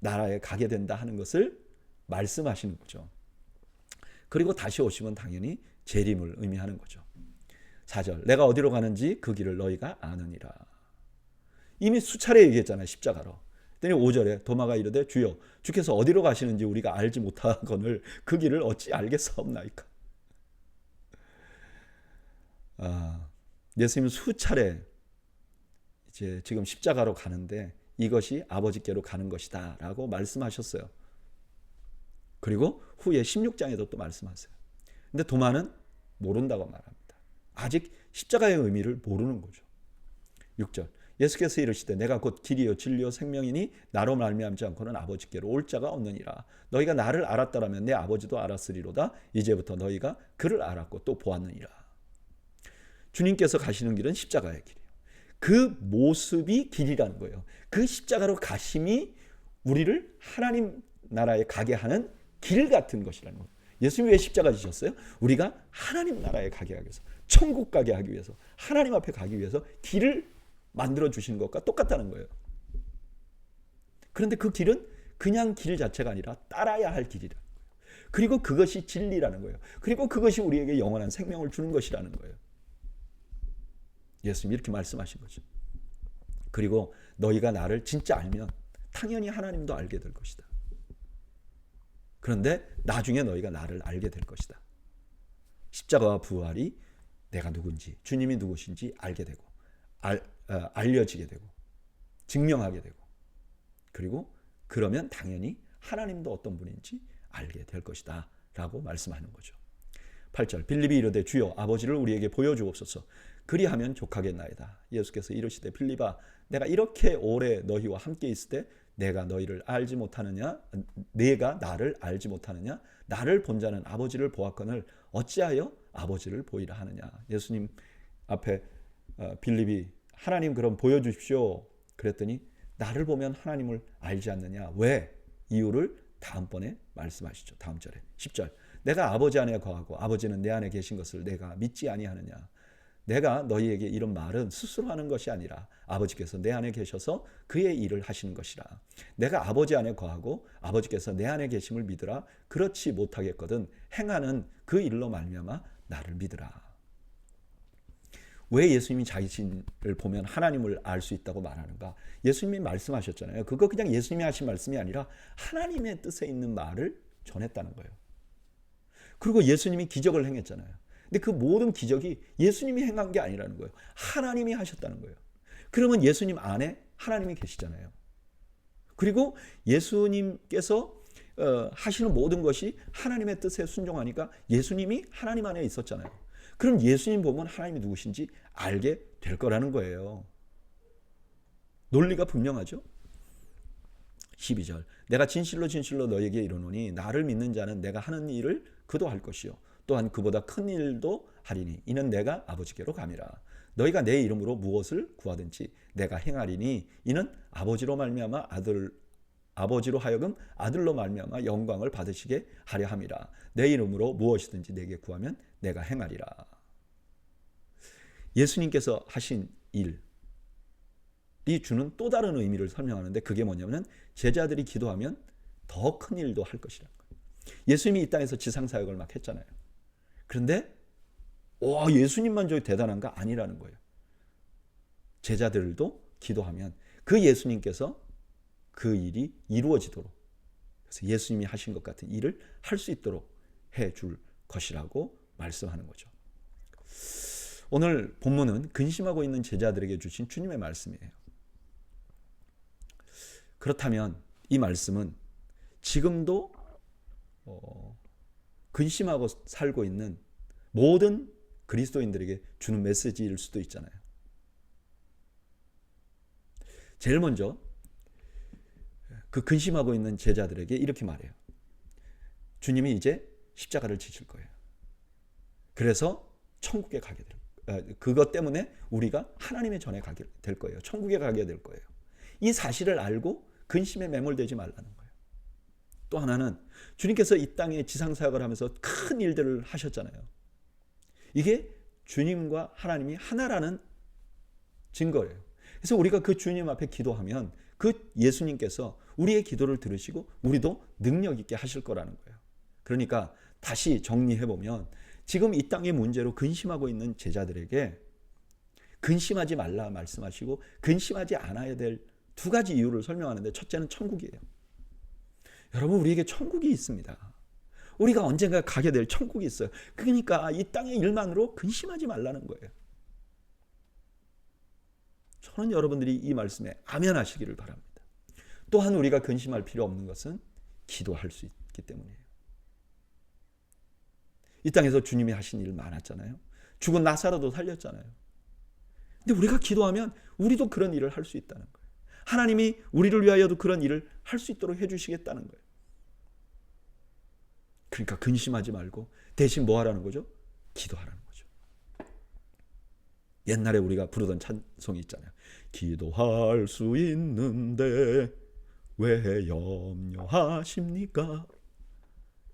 Speaker 1: 나라에 가게 된다 하는 것을 말씀하시는 거죠. 그리고 다시 오시면 당연히 재림을 의미하는 거죠. 4절 내가 어디로 가는지 그 길을 너희가 아느니라. 이미 수차례 얘기했잖아요. 십자가로. 그랬더니 5절에 도마가 이르되 주여 주께서 어디로 가시는지 우리가 알지 못하거늘 그 길을 어찌 알겠사옵나이까. 예수님은 수차례 이제 지금 십자가로 가는데 이것이 아버지께로 가는 것이다 라고 말씀하셨어요. 그리고 후에 16장에도 또 말씀하세요. 근데 도마는 모른다고 말합니다. 아직 십자가의 의미를 모르는 거죠. 6절 예수께서 이르시되 내가 곧 길이요 진리요 생명이니 나로 말미암지 않고는 아버지께로 올 자가 없느니라. 너희가 나를 알았더라면 내 아버지도 알았으리로다. 이제부터 너희가 그를 알았고 또 보았느니라. 주님께서 가시는 길은 십자가의 길이에요. 그 모습이 길이라는 거예요. 그 십자가로 가심이 우리를 하나님 나라에 가게 하는 길 같은 것이라는 거예요. 예수님이 왜 십자가 지셨어요? 우리가 하나님 나라에 가게 하기 위해서, 천국 가게 하기 위해서, 하나님 앞에 가기 위해서 길을 만들어 주시는 것과 똑같다는 거예요. 그런데 그 길은 그냥 길 자체가 아니라 따라야 할 길이라는 거예요. 그리고 그것이 진리라는 거예요. 그리고 그것이 우리에게 영원한 생명을 주는 것이라는 거예요. 예수님이 이렇게 말씀하신 거죠. 그리고 너희가 나를 진짜 알면 당연히 하나님도 알게 될 것이다. 그런데 나중에 너희가 나를 알게 될 것이다. 십자가와 부활이 내가 누군지, 주님이 누구신지 알게 되고 알려지게 되고 증명하게 되고 그리고 그러면 당연히 하나님도 어떤 분인지 알게 될 것이다 라고 말씀하는 거죠. 8절 빌립이 이르되 주여 아버지를 우리에게 보여주옵소서. 그리하면 족하겠나이다. 예수께서 이르시되 빌립아 내가 이렇게 오래 너희와 함께 있을 때 내가 너희를 알지 못하느냐? 내가 나를 알지 못하느냐? 나를 본 자는 아버지를 보았거늘 어찌하여 아버지를 보이라 하느냐? 예수님 앞에 빌립이 하나님 그럼 보여주십시오. 그랬더니 나를 보면 하나님을 알지 않느냐? 왜? 이유를 다음번에 말씀하시죠. 다음 절에 10절 내가 아버지 안에 거하고 아버지는 내 안에 계신 것을 내가 믿지 아니하느냐? 내가 너희에게 이런 말은 스스로 하는 것이 아니라 아버지께서 내 안에 계셔서 그의 일을 하시는 것이라. 내가 아버지 안에 거하고 아버지께서 내 안에 계심을 믿으라. 그렇지 못하겠거든 행하는 그 일로 말미암아 나를 믿으라. 왜 예수님이 자신을 보면 하나님을 알 수 있다고 말하는가? 예수님이 말씀하셨잖아요. 그거 그냥 예수님이 하신 말씀이 아니라 하나님의 뜻에 있는 말을 전했다는 거예요. 그리고 예수님이 기적을 행했잖아요. 근데 그 모든 기적이 예수님이 행한 게 아니라는 거예요. 하나님이 하셨다는 거예요. 그러면 예수님 안에 하나님이 계시잖아요. 그리고 예수님께서 하시는 모든 것이 하나님의 뜻에 순종하니까 예수님이 하나님 안에 있었잖아요. 그럼 예수님 보면 하나님이 누구신지 알게 될 거라는 거예요. 논리가 분명하죠. 12절 내가 진실로 진실로 너에게 이르노니 나를 믿는 자는 내가 하는 일을 그도 할 것이요 또한 그보다 큰 일도 하리니 이는 내가 아버지께로 감이라. 너희가 내 이름으로 무엇을 구하든지 내가 행하리니 이는 아버지로 말미암아 아버지로 하여금 아들로 말미암아 영광을 받으시게 하려 함이라. 내 이름으로 무엇이든지 내게 구하면 내가 행하리라. 예수님께서 하신 일이 주는 또 다른 의미를 설명하는데 그게 뭐냐면 제자들이 기도하면 더 큰 일도 할 것이라는 거예요. 예수님이 이 땅에서 지상사역을 막 했잖아요. 그런데 예수님만 저기 대단한가? 아니라는 거예요. 제자들도 기도하면 그 예수님께서 그 일이 이루어지도록 그래서 예수님이 하신 것 같은 일을 할 수 있도록 해줄 것이라고 말씀하는 거죠. 오늘 본문은 근심하고 있는 제자들에게 주신 주님의 말씀이에요. 그렇다면 이 말씀은 지금도 근심하고 살고 있는 모든 그리스도인들에게 주는 메시지일 수도 있잖아요. 제일 먼저 그 근심하고 있는 제자들에게 이렇게 말해요. 주님이 이제 십자가를 지실 거예요. 그래서 천국에 가게 그것 때문에 우리가 하나님의 전에 가게 될 거예요. 천국에 가게 될 거예요. 이 사실을 알고 근심에 매몰되지 말라는 거예요. 또 하나는 주님께서 이 땅에 지상사역을 하면서 큰 일들을 하셨잖아요. 이게 주님과 하나님이 하나라는 증거예요. 그래서 우리가 그 주님 앞에 기도하면 그 예수님께서 우리의 기도를 들으시고 우리도 능력 있게 하실 거라는 거예요. 그러니까 다시 정리해보면 지금 이 땅의 문제로 근심하고 있는 제자들에게 근심하지 말라 말씀하시고 근심하지 않아야 될 두 가지 이유를 설명하는데, 첫째는 천국이에요. 여러분, 우리에게 천국이 있습니다. 우리가 언젠가 가게 될 천국이 있어요. 그러니까 이 땅의 일만으로 근심하지 말라는 거예요. 저는 여러분들이 이 말씀에 아멘 하시기를 바랍니다. 또한 우리가 근심할 필요 없는 것은 기도할 수 있기 때문이에요. 이 땅에서 주님이 하신 일 많았잖아요. 죽은 나사로도 살렸잖아요. 근데 우리가 기도하면 우리도 그런 일을 할 수 있다는 거예요. 하나님이 우리를 위하여도 그런 일을 할 수 있도록 해주시겠다는 거예요. 그러니까 근심하지 말고 대신 뭐 하라는 거죠? 기도하라는 거죠. 옛날에 우리가 부르던 찬송이 있잖아요. 기도할 수 있는데 왜 염려하십니까?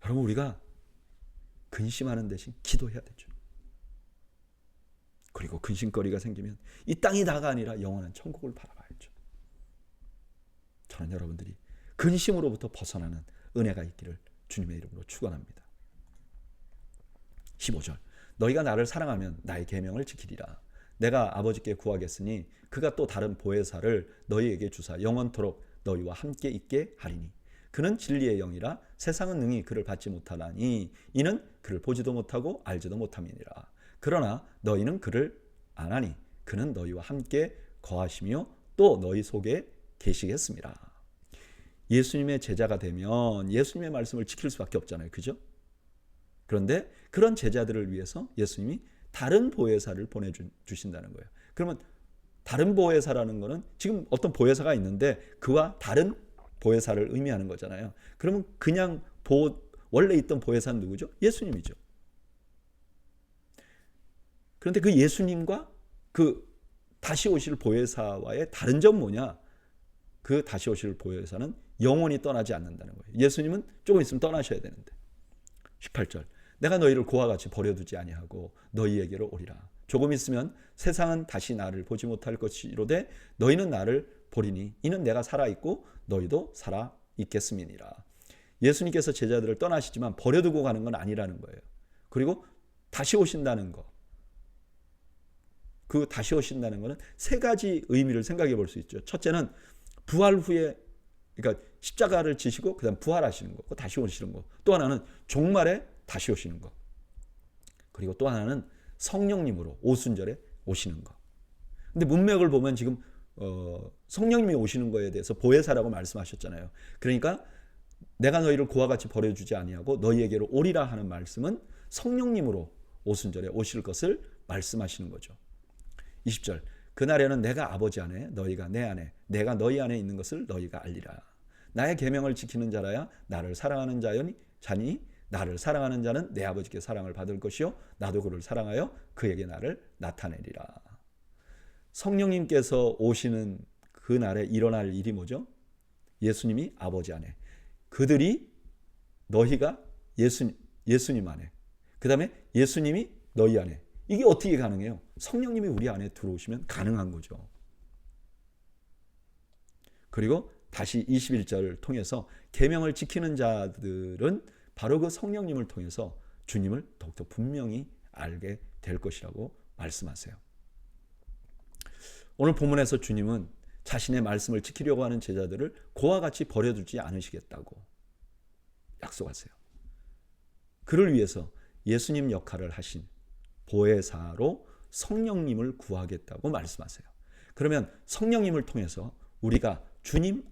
Speaker 1: 여러분, 우리가 근심하는 대신 기도해야 되죠. 그리고 근심거리가 생기면 이 땅이 다가 아니라 영원한 천국을 바라봐야죠. 저는 여러분들이 근심으로부터 벗어나는 은혜가 있기를 주님의 이름으로 축원합니다. 15절, 너희가 나를 사랑하면 나의 계명을 지키리라. 내가 아버지께 구하겠으니 그가 또 다른 보혜사를 너희에게 주사 영원토록 너희와 함께 있게 하리니 그는 진리의 영이라 세상은 능히 그를 받지 못하나니 이는 그를 보지도 못하고 알지도 못함이니라. 그러나 너희는 그를 아나니 그는 너희와 함께 거하시며 또 너희 속에 계시겠습니다. 예수님의 제자가 되면 예수님의 말씀을 지킬 수밖에 없잖아요. 그죠? 그런데 그런 제자들을 위해서 예수님이 다른 보혜사를 보내주신다는 거예요. 그러면 다른 보혜사라는 거는 지금 어떤 보혜사가 있는데 그와 다른 보혜사를 의미하는 거잖아요. 그러면 그냥 원래 있던 보혜사는 누구죠? 예수님이죠. 그런데 그 예수님과 그 다시 오실 보혜사와의 다른 점 뭐냐? 그 다시 오실 보혜사는 영원히 떠나지 않는다는 거예요. 예수님은 조금 있으면 떠나셔야 되는데. 18절, 내가 너희를 고와 같이 버려두지 아니하고 너희에게로 오리라. 조금 있으면 세상은 다시 나를 보지 못할 것이로되 너희는 나를 보리니 이는 내가 살아있고 너희도 살아있겠음이니라. 예수님께서 제자들을 떠나시지만 버려두고 가는 건 아니라는 거예요. 그리고 다시 오신다는 거, 그 다시 오신다는 것은 세 가지 의미를 생각해 볼 수 있죠. 첫째는 부활 후에, 그러니까 십자가를 지시고 그다음 부활하시는 거, 다시 오시는 거. 또 하나는 종말에 다시 오시는 거. 그리고 또 하나는 성령님으로 오순절에 오시는 거. 근데 문맥을 보면 지금 성령님이 오시는 거에 대해서 보혜사라고 말씀하셨잖아요. 그러니까 내가 너희를 고와 같이 버려주지 아니하고 너희에게로 오리라 하는 말씀은 성령님으로 오순절에 오실 것을 말씀하시는 거죠. 20절, 그날에는 내가 아버지 안에 너희가 내 안에 내가 너희 안에 있는 것을 너희가 알리라. 나의 계명을 지키는 자라야 나를 사랑하는 자니 나를 사랑하는 자는 내 아버지께 사랑을 받을 것이요 나도 그를 사랑하여 그에게 나를 나타내리라. 성령님께서 오시는 그날에 일어날 일이 뭐죠? 예수님이 아버지 안에, 너희가 예수님 안에, 그 다음에 예수님이 너희 안에. 이게 어떻게 가능해요? 성령님이 우리 안에 들어오시면 가능한 거죠. 그리고 다시 21절을 통해서 계명을 지키는 자들은 바로 그 성령님을 통해서 주님을 더욱더 분명히 알게 될 것이라고 말씀하세요. 오늘 본문에서 주님은 자신의 말씀을 지키려고 하는 제자들을 고와 같이 버려두지 않으시겠다고 약속하세요. 그를 위해서 예수님 역할을 하신 보혜사로 성령님을 구하겠다고 말씀하세요. 그러면 성령님을 통해서 우리가 주님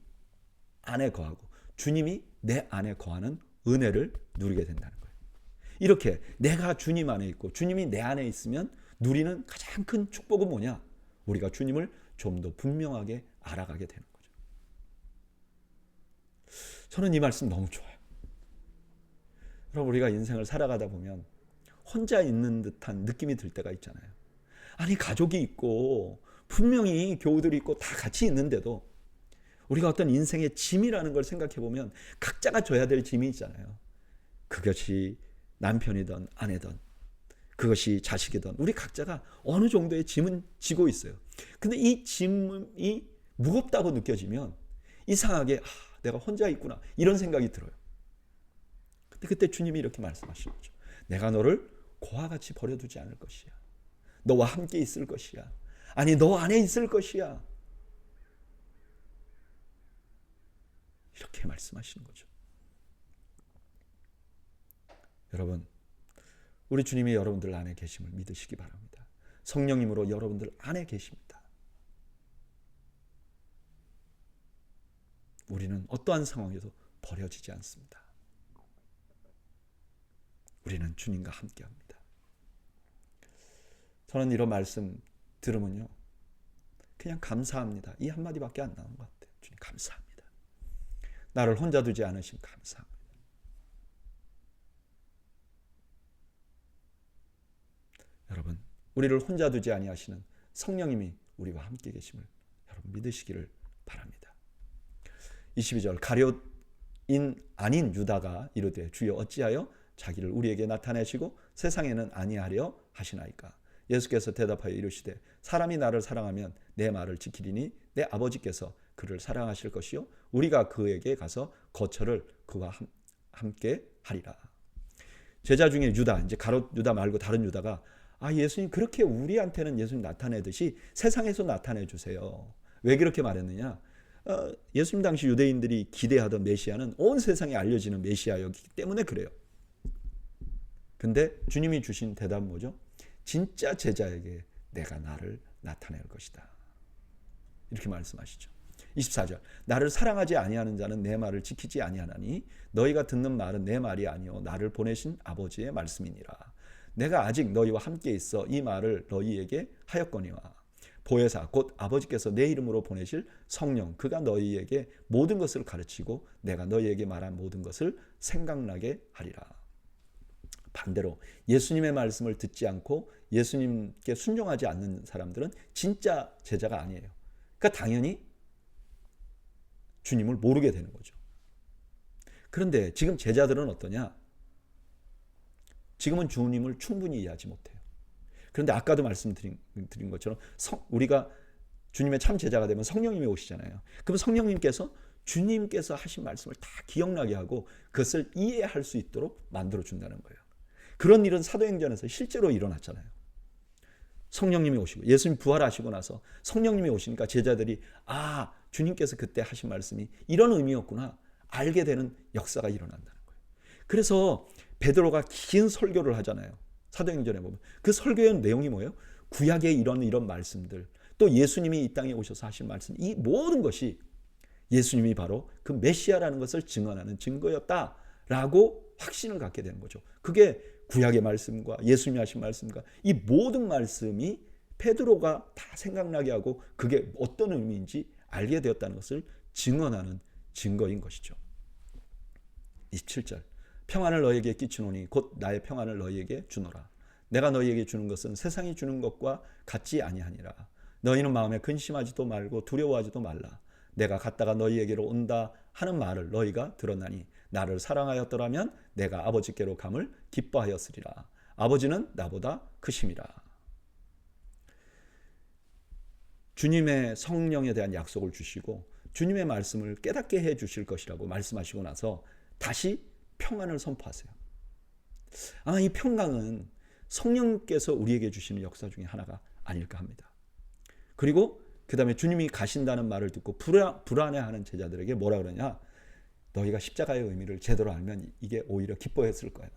Speaker 1: 안에 거하고 주님이 내 안에 거하는 은혜를 누리게 된다는 거예요. 이렇게 내가 주님 안에 있고 주님이 내 안에 있으면 누리는 가장 큰 축복은 뭐냐? 우리가 주님을 좀 더 분명하게 알아가게 되는 거죠. 저는 이 말씀 너무 좋아요. 여러분, 우리가 인생을 살아가다 보면 혼자 있는 듯한 느낌이 들 때가 있잖아요. 아니, 가족이 있고 분명히 교우들이 있고 다 같이 있는데도 우리가 어떤 인생의 짐이라는 걸 생각해 보면 각자가 져야 될 짐이 있잖아요. 그것이 남편이든 아내든 그것이 자식이든 우리 각자가 어느 정도의 짐은 지고 있어요. 근데 이 짐이 무겁다고 느껴지면 이상하게 내가 혼자 있구나 이런 생각이 들어요. 근데 그때 주님이 이렇게 말씀하시는 거죠. 내가 너를 고와 같이 버려두지 않을 것이야. 너와 함께 있을 것이야. 아니 너 안에 있을 것이야. 이렇게 말씀하시는 거죠. 여러분, 우리 주님이 여러분들 안에 계심을 믿으시기 바랍니다. 성령님으로 여러분들 안에 계십니다. 우리는 어떠한 상황에도 버려지지 않습니다. 우리는 주님과 함께합니다. 저는 이런 말씀 들으면요, 그냥 감사합니다. 이 한마디밖에 안 나오는 것 같아요. 주님 감사합니다. 나를 혼자 두지 않으심 감사합니다. 여러분, 우리를 혼자 두지 아니하시는 성령님이 우리와 함께 계심을 여러분 믿으시기를 바랍니다. 22절 가룟인 아닌 유다가 이르되 주여 어찌하여 자기를 우리에게 나타내시고 세상에는 아니하려 하시나이까. 예수께서 대답하여 이르시되 사람이 나를 사랑하면 내 말을 지키리니 내 아버지께서 그를 사랑하실 것이요 우리가 그에게 가서 거처를 그와 함께 하리라. 제자 중에 유다, 이제 가롯 유다 말고 다른 유다가 예수님 그렇게 우리한테는 예수님 나타내듯이 세상에서 나타내 주세요. 왜 그렇게 말했느냐? 예수님 당시 유대인들이 기대하던 메시아는 온 세상에 알려지는 메시아였기 때문에 그래요. 근데 주님이 주신 대답은 뭐죠? 진짜 제자에게 내가 나를 나타낼 것이다. 이렇게 말씀하시죠. 24절 나를 사랑하지 아니하는 자는 내 말을 지키지 아니하나니 너희가 듣는 말은 내 말이 아니요 나를 보내신 아버지의 말씀이니라. 내가 아직 너희와 함께 있어 이 말을 너희에게 하였거니와 보혜사 곧 아버지께서 내 이름으로 보내실 성령 그가 너희에게 모든 것을 가르치고 내가 너희에게 말한 모든 것을 생각나게 하리라. 반대로 예수님의 말씀을 듣지 않고 예수님께 순종하지 않는 사람들은 진짜 제자가 아니에요. 그러니까 당연히 주님을 모르게 되는 거죠. 그런데 지금 제자들은 어떠냐? 지금은 주님을 충분히 이해하지 못해요. 그런데 아까도 말씀드린 것처럼 우리가 주님의 참 제자가 되면 성령님이 오시잖아요. 그럼 성령님께서 주님께서 하신 말씀을 다 기억나게 하고 그것을 이해할 수 있도록 만들어 준다는 거예요. 그런 일은 사도행전에서 실제로 일어났잖아요. 성령님이 오시고 예수님 부활하시고 나서 성령님이 오시니까 제자들이 주님께서 그때 하신 말씀이 이런 의미였구나 알게 되는 역사가 일어난다는 거예요. 그래서 베드로가 긴 설교를 하잖아요. 사도행전에 보면 그 설교의 내용이 뭐예요? 구약의 이런 말씀들 또 예수님이 이 땅에 오셔서 하신 말씀 이 모든 것이 예수님이 바로 그 메시아라는 것을 증언하는 증거였다라고 확신을 갖게 되는 거죠. 그게 구약의 말씀과 예수님이 하신 말씀과 이 모든 말씀이 베드로가 다 생각나게 하고 그게 어떤 의미인지 알게 되었다는 것을 증언하는 증거인 것이죠. 27절 평안을 너희에게 끼치노니 곧 나의 평안을 너희에게 주노라. 내가 너희에게 주는 것은 세상이 주는 것과 같지 아니하니라. 너희는 마음에 근심하지도 말고 두려워하지도 말라. 내가 갔다가 너희에게로 온다 하는 말을 너희가 들었나니 나를 사랑하였더라면 내가 아버지께로 감을 기뻐하였으리라. 아버지는 나보다 크심이라. 주님의 성령에 대한 약속을 주시고 주님의 말씀을 깨닫게 해 주실 것이라고 말씀하시고 나서 다시 평안을 선포하세요. 이 평강은 성령께서 우리에게 주시는 역사 중에 하나가 아닐까 합니다. 그리고 그 다음에 주님이 가신다는 말을 듣고 불안해하는 제자들에게 뭐라 그러냐? 너희가 십자가의 의미를 제대로 알면 이게 오히려 기뻐했을 거야.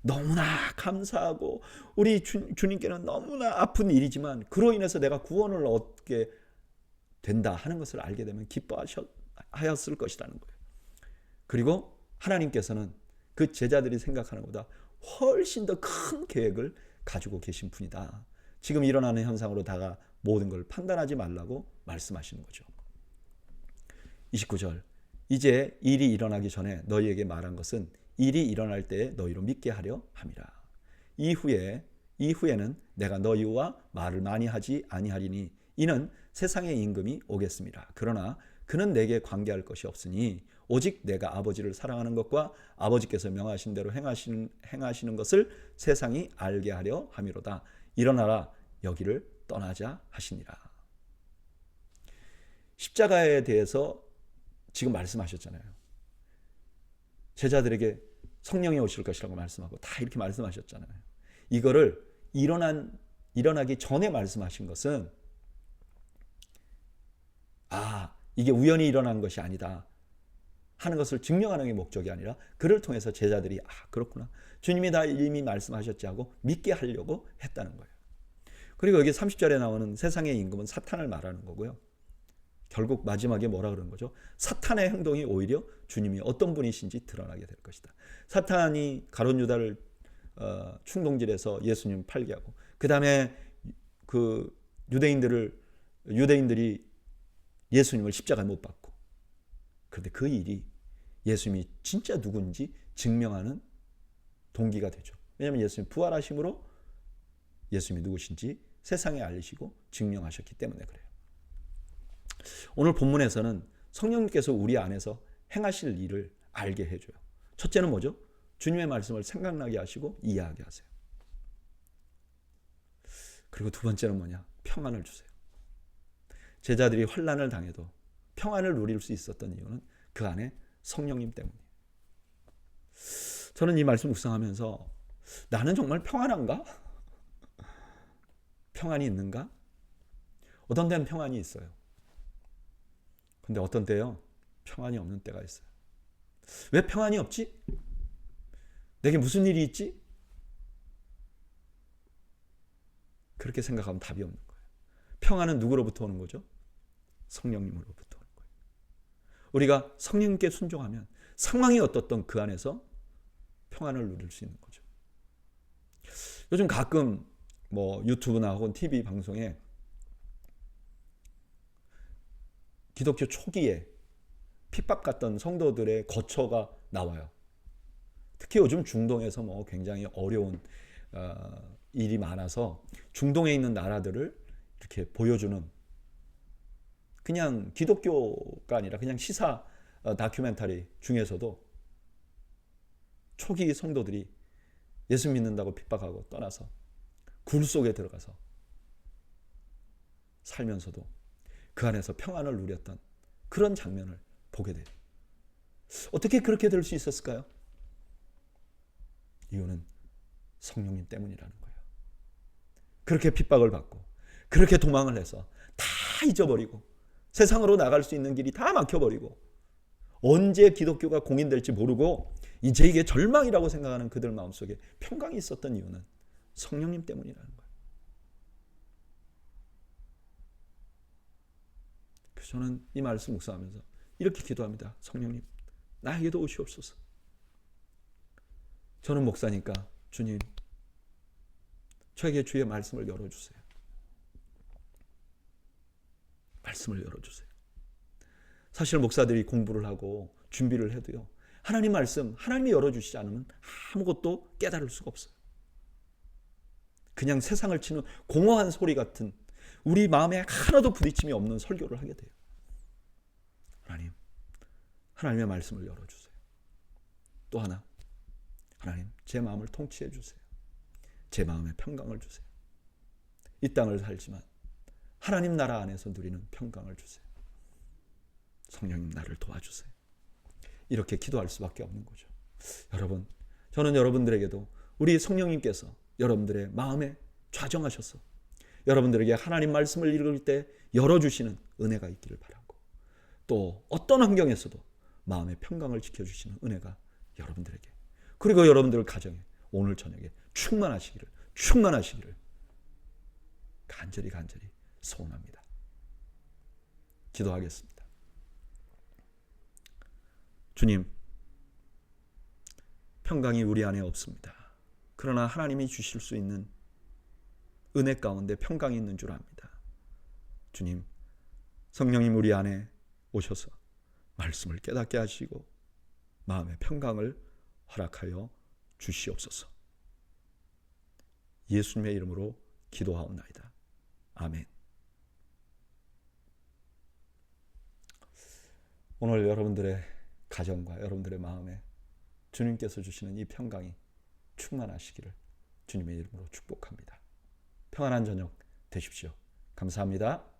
Speaker 1: 너무나 감사하고 우리 주님께는 너무나 아픈 일이지만 그로 인해서 내가 구원을 얻게 된다 하는 것을 알게 되면 기뻐하였을 것이라는 거예요. 그리고 하나님께서는 그 제자들이 생각하는 것보다 훨씬 더 큰 계획을 가지고 계신 분이다. 지금 일어나는 현상으로다가 모든 걸 판단하지 말라고 말씀하시는 거죠. 29절 이제 일이 일어나기 전에 너희에게 말한 것은 일이 일어날 때에 너희로 믿게 하려 함이라. 이후에는 내가 너희와 말을 많이 하지 아니하리니 이는 세상의 임금이 오겠습니다. 그러나 그는 내게 관계할 것이 없으니 오직 내가 아버지를 사랑하는 것과 아버지께서 명하신 대로 행하시는 것을 세상이 알게 하려 함이로다. 일어나라 여기를 떠나자 하시니라. 십자가에 대해서 지금 말씀하셨잖아요. 제자들에게 성령이 오실 것이라고 말씀하고 다 이렇게 말씀하셨잖아요. 이거를 일어나기 전에 말씀하신 것은 이게 우연히 일어난 것이 아니다 하는 것을 증명하는 게 목적이 아니라 그를 통해서 제자들이 그렇구나. 주님이 다 이미 말씀하셨지 하고 믿게 하려고 했다는 거예요. 그리고 여기 30절에 나오는 세상의 임금은 사탄을 말하는 거고요. 결국 마지막에 뭐라 그러는 거죠? 사탄의 행동이 오히려 주님이 어떤 분이신지 드러나게 될 것이다. 사탄이 가룟 유다를 충동질해서 예수님 팔게 하고 그 다음에 그 유대인들이 예수님을 십자가에 못 박고, 그런데 그 일이 예수님이 진짜 누군지 증명하는 동기가 되죠. 왜냐하면 예수님 부활하심으로 예수님이 누구신지 세상에 알리시고 증명하셨기 때문에 그래요. 오늘 본문에서는 성령님께서 우리 안에서 행하실 일을 알게 해줘요. 첫째는 뭐죠? 주님의 말씀을 생각나게 하시고 이해하게 하세요. 그리고 두 번째는 뭐냐? 평안을 주세요. 제자들이 환난을 당해도 평안을 누릴 수 있었던 이유는 그 안에 성령님 때문이에요. 저는 이 말씀 묵상하면서 나는 정말 평안한가? 평안이 있는가? 어떤 때는 평안이 있어요. 근데 어떤 때요? 평안이 없는 때가 있어요. 왜 평안이 없지? 내게 무슨 일이 있지? 그렇게 생각하면 답이 없는 거예요. 평안은 누구로부터 오는 거죠? 성령님으로부터 오는 거예요. 우리가 성령님께 순종하면 상황이 어떻든 그 안에서 평안을 누릴 수 있는 거죠. 요즘 가끔 유튜브나 혹은 TV 방송에 기독교 초기에 핍박받던 성도들의 거처가 나와요. 특히 요즘 중동에서 굉장히 어려운 일이 많아서 중동에 있는 나라들을 이렇게 보여주는, 그냥 기독교가 아니라 그냥 시사 다큐멘터리 중에서도 초기 성도들이 예수 믿는다고 핍박하고 떠나서 굴 속에 들어가서 살면서도 그 안에서 평안을 누렸던 그런 장면을 보게 돼요. 어떻게 그렇게 될 수 있었을까요? 이유는 성령님 때문이라는 거예요. 그렇게 핍박을 받고 그렇게 도망을 해서 다 잊어버리고 세상으로 나갈 수 있는 길이 다 막혀버리고 언제 기독교가 공인될지 모르고 이제 이게 절망이라고 생각하는 그들 마음속에 평강이 있었던 이유는 성령님 때문이라는 거예요. 그래서 저는 이 말씀 묵상하면서 이렇게 기도합니다. 성령님, 나에게도 오시옵소서. 저는 목사니까 주님, 저에게 주의 말씀을 열어주세요. 말씀을 열어주세요. 사실 목사들이 공부를 하고 준비를 해도요, 하나님 말씀, 하나님이 열어주시지 않으면 아무것도 깨달을 수가 없어요. 그냥 세상을 치는 공허한 소리 같은, 우리 마음에 하나도 부딪힘이 없는 설교를 하게 돼요. 하나님의 말씀을 열어주세요. 또 하나, 하나님, 제 마음을 통치해 주세요. 제 마음에 평강을 주세요. 이 땅을 살지만 하나님 나라 안에서 누리는 평강을 주세요. 성령님, 나를 도와주세요. 이렇게 기도할 수밖에 없는 거죠. 여러분, 저는 여러분들에게도 우리 성령님께서 여러분들의 마음에 좌정하셔서 여러분들에게 하나님 말씀을 읽을 때 열어주시는 은혜가 있기를 바라고, 또 어떤 환경에서도 마음의 평강을 지켜주시는 은혜가 여러분들에게, 그리고 여러분들 가정에 오늘 저녁에 충만하시기를 간절히 소원합니다. 기도하겠습니다. 주님, 평강이 우리 안에 없습니다. 그러나 하나님이 주실 수 있는 은혜 가운데 평강이 있는 줄 압니다. 주님, 성령님 우리 안에 오셔서 말씀을 깨닫게 하시고 마음의 평강을 허락하여 주시옵소서. 예수님의 이름으로 기도하옵나이다. 아멘. 오늘 여러분들의 가정과 여러분들의 마음에 주님께서 주시는 이 평강이 충만하시기를 주님의 이름으로 축복합니다. 평안한 저녁 되십시오. 감사합니다.